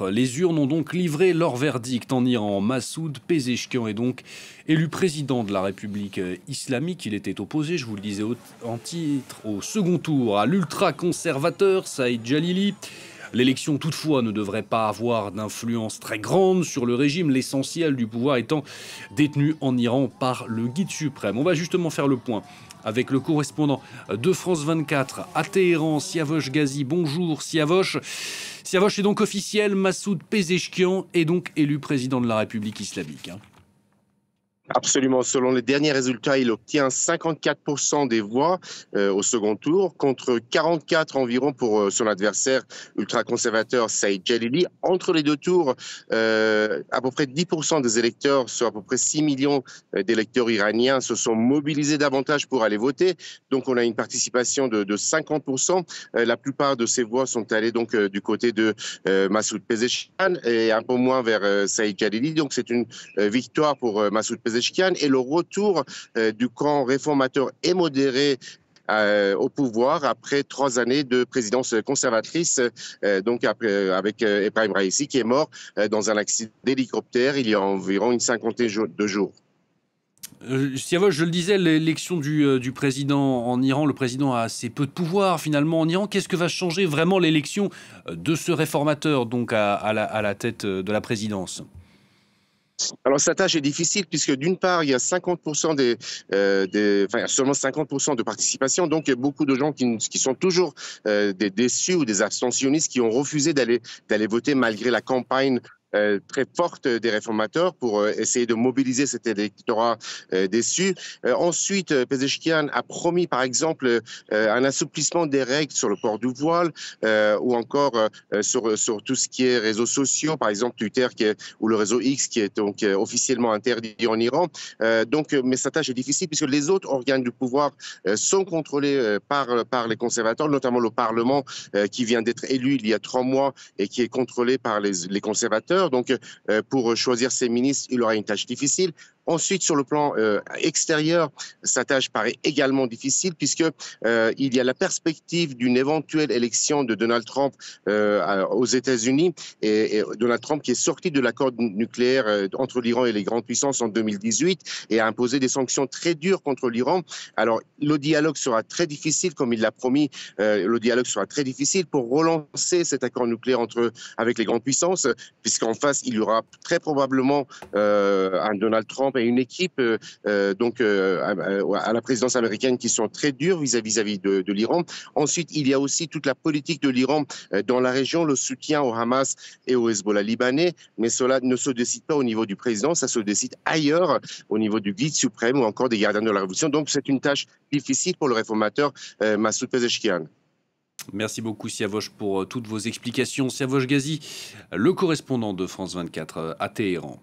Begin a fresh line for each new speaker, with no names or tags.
Les urnes ont donc livré leur verdict en Iran. Massoud Pezeshkian est donc élu président de la République islamique. Il était opposé, je vous le disais en titre, au second tour à l'ultra-conservateur Saïd Jalili. L'élection, toutefois, ne devrait pas avoir d'influence très grande sur le régime, l'essentiel du pouvoir étant détenu en Iran par le guide suprême. On va justement faire le point avec le correspondant de France 24 à Téhéran, Siavosh Ghazi. Bonjour Siavosh. Siavosh est donc officiel, Massoud Pezeshkian est donc élu président de la République islamique.
Absolument. Selon les derniers résultats, il obtient 54% des voix au second tour, contre 44 environ pour son adversaire ultra-conservateur Saïd Jalili. Entre les deux tours, à peu près 10% des électeurs, soit à peu près 6 millions d'électeurs iraniens, se sont mobilisés davantage pour aller voter. Donc on a une participation de 50%. La plupart de ces voix sont allées donc du côté de Massoud Pezeshkian et un peu moins vers Saïd Jalili. Donc c'est une victoire pour Massoud Pezeshkian et le retour du camp réformateur et modéré au pouvoir après 3 années de présidence conservatrice, donc avec Ebrahim Raïssi qui est mort dans un accident d'hélicoptère il y a environ une cinquantaine de jours.
Siavosh, je le disais, l'élection du président en Iran, le président a assez peu de pouvoir finalement en Iran. Qu'est-ce que va changer vraiment l'élection de ce réformateur donc à la tête de la présidence ?
Alors, sa tâche est difficile puisque d'une part, il y a 50% seulement 50% de participation. Donc, il y a beaucoup de gens qui sont toujours des déçus ou des abstentionnistes qui ont refusé d'aller voter malgré la campagne très forte des réformateurs pour essayer de mobiliser cet électorat déçu. Ensuite, Pezeshkian a promis, par exemple, un assouplissement des règles sur le port du voile ou encore sur tout ce qui est réseaux sociaux, par exemple Twitter ou le réseau X qui est donc officiellement interdit en Iran. Mais sa tâche est difficile puisque les autres organes du pouvoir sont contrôlés par les conservateurs, notamment le Parlement qui vient d'être élu il y a 3 mois et qui est contrôlé par les conservateurs. Donc, pour choisir ses ministres, il aura une tâche difficile. Ensuite, sur le plan extérieur, sa tâche paraît également difficile puisque il y a la perspective d'une éventuelle élection de Donald Trump aux États-Unis et Donald Trump qui est sorti de l'accord nucléaire entre l'Iran et les grandes puissances en 2018 et a imposé des sanctions très dures contre l'Iran. Alors, le dialogue sera très difficile, comme il l'a promis. Le dialogue sera très difficile pour relancer cet accord nucléaire avec les grandes puissances, puisqu'en face, il y aura très probablement un Donald Trump et une équipe à la présidence américaine qui sont très durs vis-à-vis de l'Iran. Ensuite, il y a aussi toute la politique de l'Iran dans la région, le soutien au Hamas et au Hezbollah libanais, mais cela ne se décide pas au niveau du président, ça se décide ailleurs, au niveau du guide suprême ou encore des gardiens de la révolution. Donc c'est une tâche difficile pour le réformateur Massoud Pezeshkian.
Merci beaucoup Siavosh pour toutes vos explications. Siavosh Ghazi, le correspondant de France 24 à Téhéran.